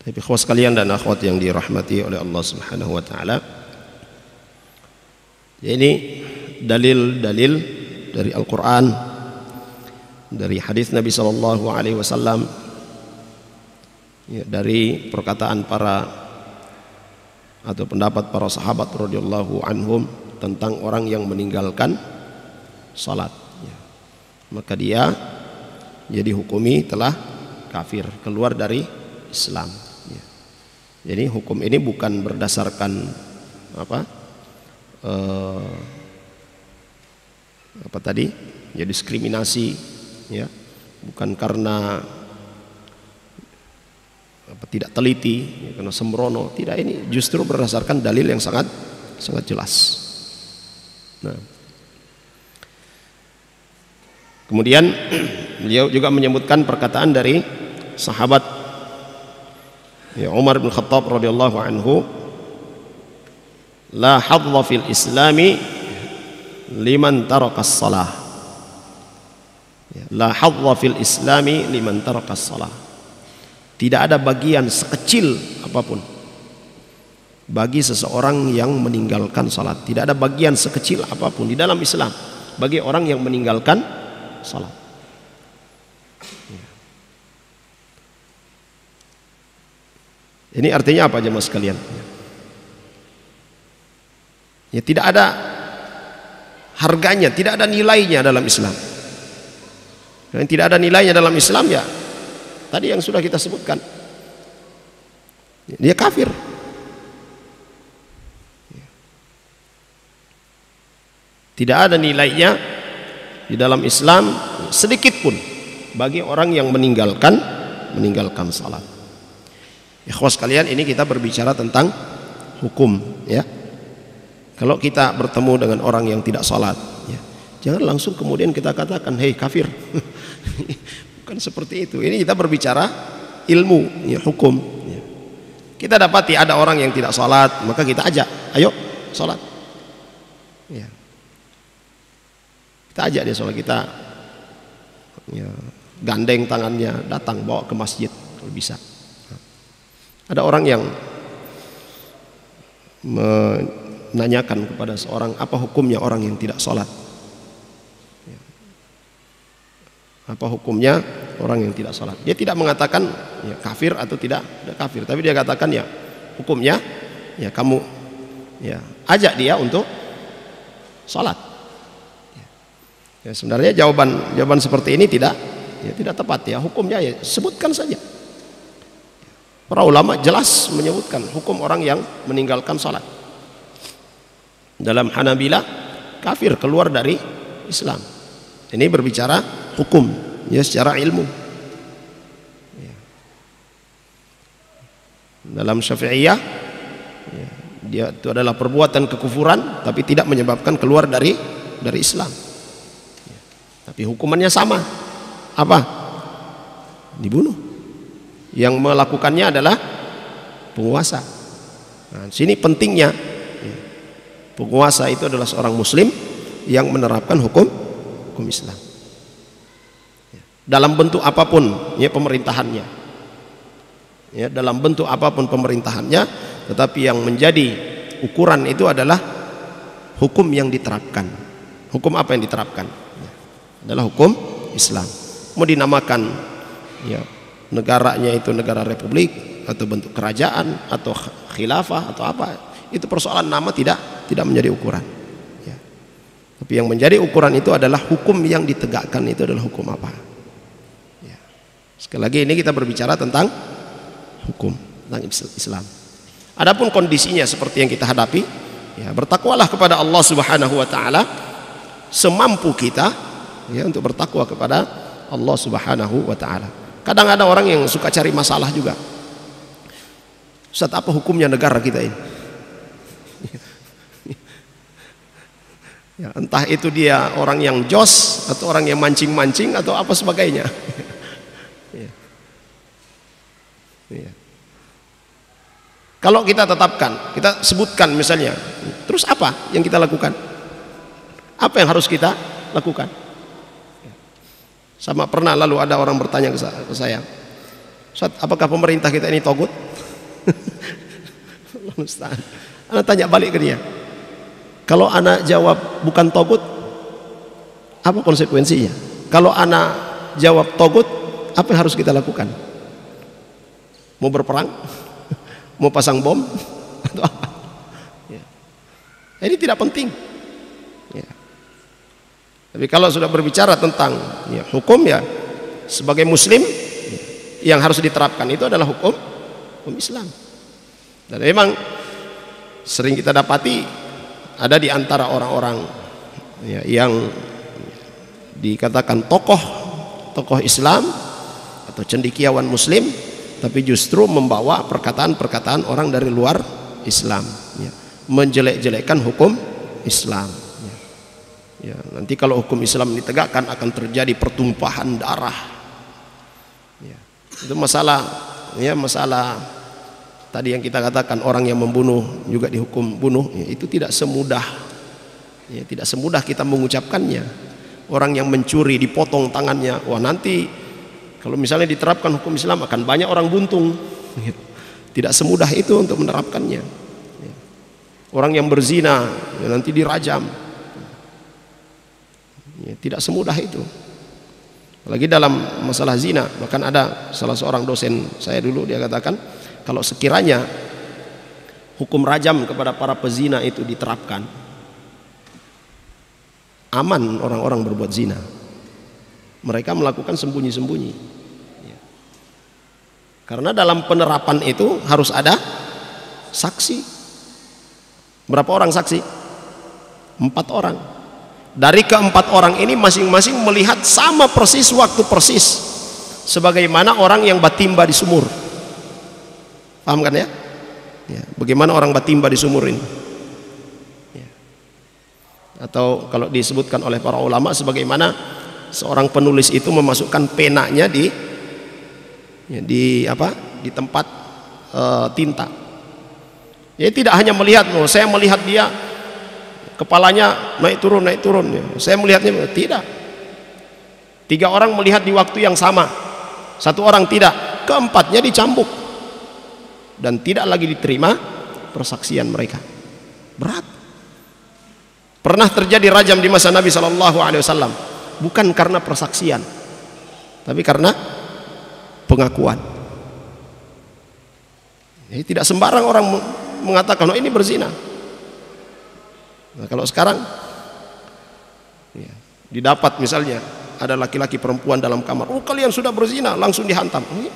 Speaker 2: Tapi ikhwas kalian dan akhwat yang dirahmati oleh Allah Subhanahu wa taala, ini dalil-dalil dari Al-Quran, dari hadis Nabi sallallahu alaihi wasallam, ya, dari perkataan para atau pendapat para sahabat radhiyallahu anhum tentang orang yang meninggalkan salat, ya, maka dia dihukumi telah kafir, keluar dari Islam. Ya. Jadi hukum ini bukan berdasarkan apa tadi, ya, diskriminasi, ya, bukan karena tidak teliti, ya, karena sembrono, tidak. Ini justru berdasarkan dalil yang sangat jelas. Nah, kemudian beliau juga menyebutkan perkataan dari sahabat, ya, Umar bin Khattab radhiyallahu anhu, la hadza fil islami liman tarakas salah. Ya, la hadza fil islami liman tarakas salah. Tidak ada bagian sekecil apapun bagi seseorang yang meninggalkan salat. Tidak ada bagian sekecil apapun di dalam Islam bagi orang yang meninggalkan salat. Ini artinya apa jemaah sekalian? Ya, tidak ada harganya, tidak ada nilainya dalam Islam. Yang tidak ada nilainya dalam Islam, ya tadi yang sudah kita sebutkan, dia kafir. Tidak ada nilainya di dalam Islam sedikit pun bagi orang yang meninggalkan salat. Ikhwas kalian, ini kita berbicara tentang hukum, ya. Kalau kita bertemu dengan orang yang tidak sholat, ya, jangan langsung kemudian kita katakan, hei kafir. Bukan seperti itu. Ini kita berbicara ilmu, ya, hukum. Ya. Kita dapati ada orang yang tidak sholat, maka kita ajak, ayo sholat. Ya. Kita ajak dia sholat, kita ya, gandeng tangannya, datang bawa ke masjid kalau bisa. Ada orang yang menanyakan kepada seorang, apa hukumnya orang yang tidak sholat? Ya. Apa hukumnya orang yang tidak sholat? Dia tidak mengatakan ya, kafir atau tidak kafir, tapi dia katakan ya hukumnya ya kamu ya ajak dia untuk sholat. Ya, sebenarnya jawaban seperti ini tidak tepat ya. Hukumnya ya sebutkan saja. Para ulama jelas menyebutkan hukum orang yang meninggalkan sholat. Dalam Hanabilah kafir, keluar dari Islam. Ini berbicara hukum ya secara ilmu. Ya. Dalam Syafi'iyah ya, dia itu adalah perbuatan kekufuran tapi tidak menyebabkan keluar dari Islam. Tapi hukumannya sama. Apa? Dibunuh. Yang melakukannya adalah penguasa. Nah, sini pentingnya penguasa itu adalah seorang muslim yang menerapkan hukum Islam. Dalam bentuk apapun ya pemerintahannya. Ya, dalam bentuk apapun pemerintahannya, tetapi yang menjadi ukuran itu adalah hukum yang diterapkan. Hukum apa yang diterapkan? Adalah hukum Islam. Mau dinamakan ya negaranya itu negara republik atau bentuk kerajaan atau khilafah atau apa, itu persoalan nama tidak menjadi ukuran ya. Tapi yang menjadi ukuran itu adalah hukum yang ditegakkan itu adalah hukum apa ya. Sekali lagi ini kita berbicara tentang hukum, tentang Islam. Adapun kondisinya seperti yang kita hadapi ya, bertakwalah kepada Allah Subhanahu wa taala semampu kita ya untuk bertakwa kepada Allah Subhanahu wa taala. Kadang ada orang yang suka cari masalah juga. Ustaz, apa hukumnya negara kita ini? Ya, entah itu dia orang yang jos atau orang yang mancing-mancing atau apa sebagainya. Ya. Ya. Kalau kita tetapkan, kita sebutkan misalnya, terus apa yang kita lakukan? Apa yang harus kita lakukan? Sama pernah lalu ada orang bertanya ke saya, Ustaz, apakah pemerintah kita ini togut? Anak tanya balik ke dia, kalau anak jawab bukan togut, apa konsekuensinya? Kalau anak jawab togut, apa yang harus kita lakukan? Mau berperang? Mau pasang bom? Atau apa? Ya. Ini tidak penting. Ya. Tapi kalau sudah berbicara tentang ya, hukum ya sebagai muslim yang harus diterapkan itu adalah hukum Islam. Dan memang sering kita dapati ada di antara orang-orang ya, yang dikatakan tokoh Islam atau cendekiawan muslim, tapi justru membawa perkataan-perkataan orang dari luar Islam ya, menjelek-jelekkan hukum Islam. Ya, nanti kalau hukum Islam ditegakkan akan terjadi pertumpahan darah. Ya, itu masalah tadi yang kita katakan orang yang membunuh juga dihukum bunuh. Ya, itu tidak semudah kita mengucapkannya. Orang yang mencuri dipotong tangannya. Wah, nanti kalau misalnya diterapkan hukum Islam akan banyak orang buntung. Ya, tidak semudah itu untuk menerapkannya. Ya, orang yang berzina ya, nanti dirajam. Ya, tidak semudah itu. Lagi dalam masalah zina, bahkan ada salah seorang dosen saya dulu, dia katakan kalau sekiranya hukum rajam kepada para pezina itu diterapkan, aman orang-orang berbuat zina. Mereka melakukan sembunyi-sembunyi ya. Karena dalam penerapan itu harus ada saksi. Berapa orang saksi? 4 orang. Dari keempat orang ini masing-masing melihat sama persis, waktu persis sebagaimana orang yang batimba di sumur. Paham kan ya? Ya, bagaimana orang batimba di sumur ini? Ya. atau kalau disebutkan oleh para ulama sebagaimana seorang penulis itu memasukkan penanya di tempat tinta. Ya, tidak hanya melihat, saya melihat dia kepalanya naik turun ya. Saya melihatnya tidak. 3 orang melihat di waktu yang sama, 1 orang tidak, keempatnya dicambuk dan tidak lagi diterima persaksian mereka. Berat. Pernah terjadi rajam di masa Nabi SAW, bukan karena persaksian, tapi karena pengakuan. Jadi tidak sembarang orang mengatakan, oh ini berzina. Nah, kalau sekarang ya, didapat misalnya ada laki-laki perempuan dalam kamar, oh kalian sudah berzina, langsung dihantam. Oh,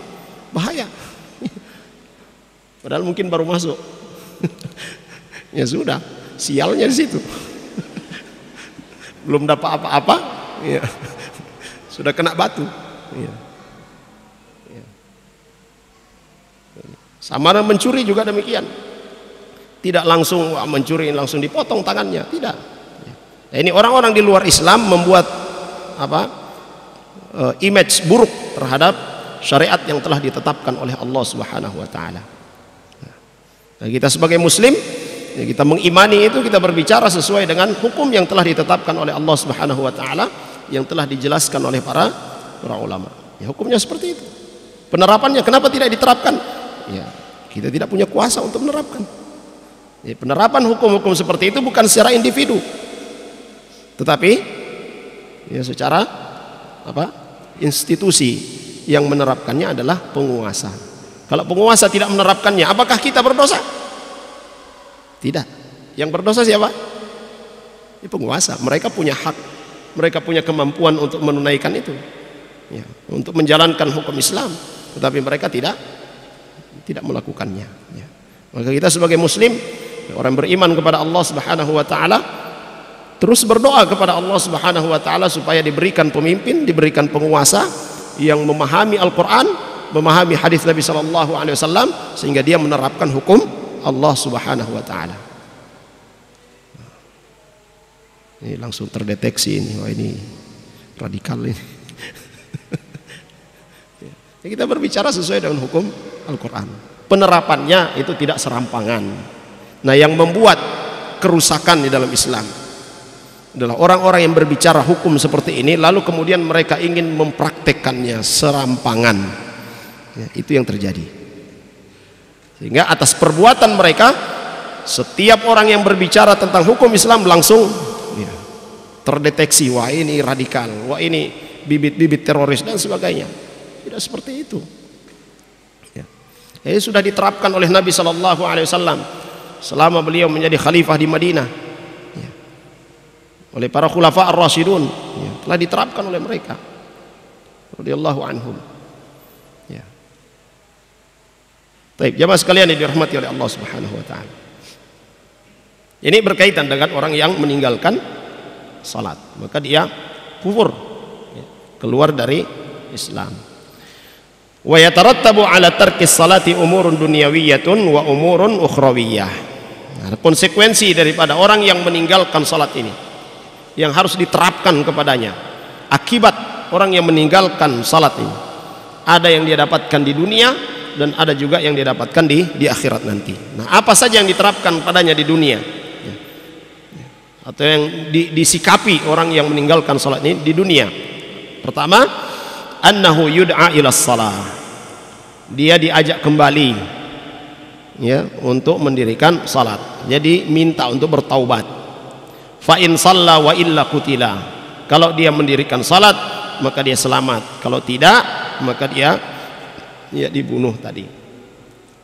Speaker 2: bahaya. Padahal mungkin baru masuk. Ya sudah, sialnya di situ. Belum dapat apa-apa, ya. Sudah kena batu. Ya. Ya. Sama dengan mencuri juga demikian. Tidak langsung mencuri langsung dipotong tangannya, tidak. Nah, ini orang-orang di luar Islam membuat image buruk terhadap syariat yang telah ditetapkan oleh Allah Subhanahu wa taala. Nah, kita sebagai muslim, ya, kita mengimani itu, kita berbicara sesuai dengan hukum yang telah ditetapkan oleh Allah Subhanahu wa taala, yang telah dijelaskan oleh para ulama. Ya, hukumnya seperti itu. Penerapannya kenapa tidak diterapkan? Ya, kita tidak punya kuasa untuk menerapkan. Ya, penerapan hukum-hukum seperti itu bukan secara individu, tetapi ya secara institusi yang menerapkannya adalah penguasa. Kalau penguasa tidak menerapkannya, apakah kita berdosa? Tidak. Yang berdosa siapa? Ya, penguasa. Mereka punya hak, mereka punya kemampuan untuk menunaikan itu, ya, untuk menjalankan hukum Islam, tetapi mereka tidak melakukannya. Ya. Maka kita sebagai muslim, orang beriman kepada Allah Subhanahu wa taala, terus berdoa kepada Allah Subhanahu wa taala supaya diberikan pemimpin, diberikan penguasa yang memahami Al-Qur'an, memahami hadis Nabi sallallahu alaihi wasallam, sehingga dia menerapkan hukum Allah Subhanahu wa taala. Ini langsung terdeteksi ini, wah ini radikal ini. Ya, kita berbicara sesuai dengan hukum Al-Qur'an. Penerapannya itu tidak serampangan. Nah, yang membuat kerusakan di dalam Islam adalah orang-orang yang berbicara hukum seperti ini lalu kemudian mereka ingin mempraktekkannya serampangan. Ya, itu yang terjadi. Sehingga atas perbuatan mereka, setiap orang yang berbicara tentang hukum Islam langsung ya, terdeteksi, wah ini radikal, wah ini bibit-bibit teroris dan sebagainya. Tidak seperti itu. Ya. Ini sudah diterapkan oleh Nabi Sallallahu Alaihi Wasallam selama beliau menjadi khalifah di Madinah, ya, oleh para khulafa ar-rasyidun, ya, telah diterapkan oleh mereka radhiyallahu anhum. Ya. Baik, jamaah sekalian yang dirahmati oleh Allah Subhanahu wa taala. Ini berkaitan dengan orang yang meninggalkan salat, maka dia kufur, ya, keluar dari Islam. Wa yatarattabu ala tarkis salati umurun dunyawiyyatun wa umurun ukhrawiyyah. Nah, konsekuensi daripada orang yang meninggalkan salat ini yang harus diterapkan kepadanya, akibat orang yang meninggalkan salat ini, ada yang dia dapatkan di dunia dan ada juga yang dia dapatkan di akhirat nanti. Nah, apa saja yang diterapkan padanya di dunia, ya, atau yang disikapi orang yang meninggalkan salat ini di dunia? Pertama, annahu yud'a ila shalah, dia diajak kembali, ya, untuk mendirikan salat. Jadi minta untuk bertaubat. Fa in shalla wa illa qutila, kalau dia mendirikan salat maka dia selamat, kalau tidak maka dia dibunuh tadi.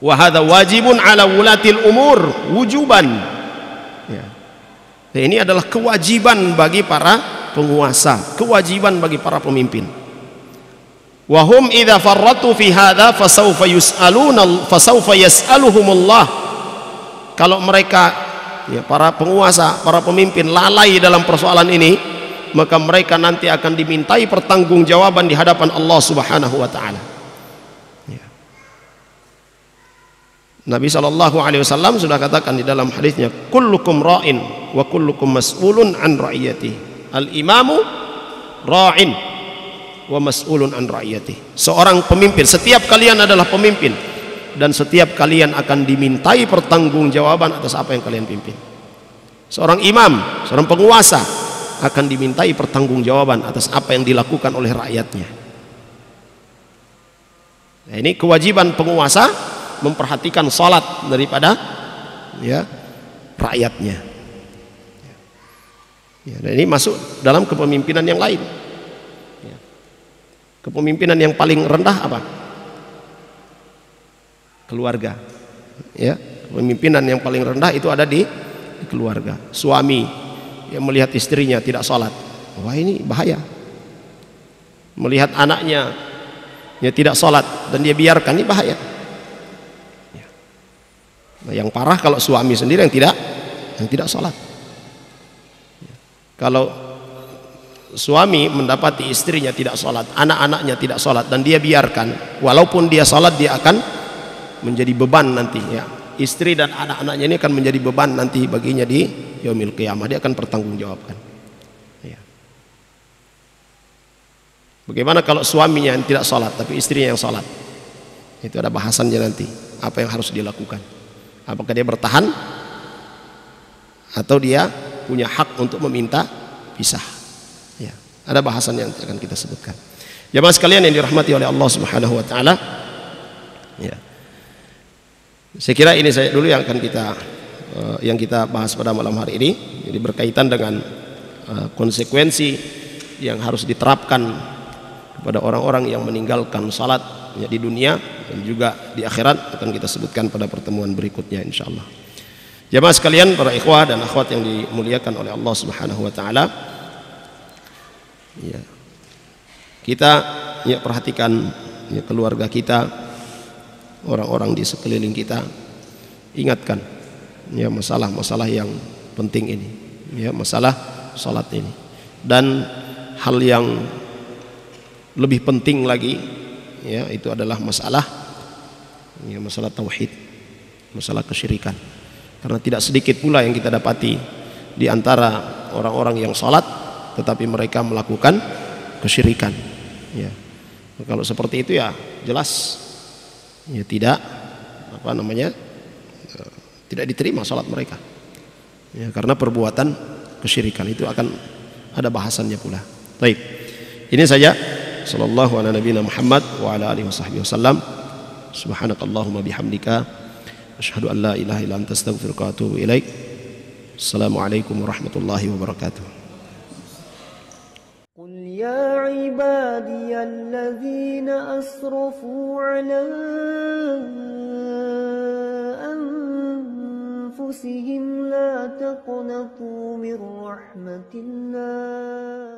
Speaker 2: Wa hadza wajibun ala wulatil umur wujuban, ya. Nah, ini adalah kewajiban bagi para penguasa, kewajiban bagi para pemimpin. Wahum idza farratu fi hadza fasawfa yas'aluhumullah, kalau mereka, ya, para penguasa, para pemimpin lalai dalam persoalan ini, maka mereka nanti akan dimintai pertanggungjawaban di hadapan Allah Subhanahu wa taala. Ya. Nabi SAW sudah katakan di dalam hadisnya, kullukum ra'in wa kullukum mas'ulun an ra'iyati. Al-imamu ra'in wa mas'ulun an ra'iyati. Seorang pemimpin, setiap kalian adalah pemimpin, dan setiap kalian akan dimintai pertanggungjawaban atas apa yang kalian pimpin. Seorang imam, seorang penguasa akan dimintai pertanggungjawaban atas apa yang dilakukan oleh rakyatnya. Nah, ini kewajiban penguasa memperhatikan salat daripada ya rakyatnya. Ya, dan ini masuk dalam kepemimpinan yang lain. Ya. Kepemimpinan yang paling rendah apa? Keluarga. Ya, kepemimpinan yang paling rendah itu ada di keluarga. Suami yang melihat istrinya tidak salat, wah ini bahaya. Melihat anaknya ya tidak salat dan dia biarkan, ini bahaya. Nah, yang parah kalau suami sendiri yang tidak sholat. Kalau suami mendapati istrinya tidak sholat, anak-anaknya tidak sholat, dan dia biarkan, walaupun dia sholat, dia akan menjadi beban nanti. Ya. Istri dan anak-anaknya ini akan menjadi beban nanti baginya di yaumil qiyamah. Dia akan pertanggungjawabkan. Ya. Bagaimana kalau suaminya yang tidak sholat tapi istrinya yang sholat? Itu ada bahasannya nanti. Apa yang harus dilakukan? Apakah dia bertahan atau dia punya hak untuk meminta pisah? Ya, ada bahasan yang akan kita sebutkan. Jamaah sekalian yang dirahmati oleh Allah Subhanahu wa taala. Ya. Saya kira ini saya dulu yang akan kita bahas pada malam hari ini. Jadi berkaitan dengan konsekuensi yang harus diterapkan kepada orang-orang yang meninggalkan salat ya, di dunia dan juga di akhirat, akan kita sebutkan pada pertemuan berikutnya insyaallah. Jamaah sekalian, para ikhwah dan akhwat yang dimuliakan oleh Allah Subhanahu wa taala. Ya. Kita ya perhatikan ya, keluarga kita, orang-orang di sekeliling kita, ingatkan ya masalah-masalah yang penting ini, ya masalah salat ini. Dan hal yang lebih penting lagi ya, itu adalah masalah tauhid, masalah kesyirikan. Karena tidak sedikit pula yang kita dapati di antara orang-orang yang salat tetapi mereka melakukan kesyirikan. Ya. Kalau seperti itu ya jelas ya tidak tidak diterima salat mereka. Ya, karena perbuatan kesyirikan itu akan ada bahasannya pula. Baik. Ini saja. Sallallahu ala nabiyina Muhammad wa ala alihi wasallam. Subhanakallahumma bihamdika asyhadu an la ilaha illa anta astaghfiruka wa atubu ilaik. Assalamualaikum warahmatullahi wabarakatuh.
Speaker 1: قل يا عبادي الذين أسرفوا على أنفسهم لا تقنطوا من رحمة الله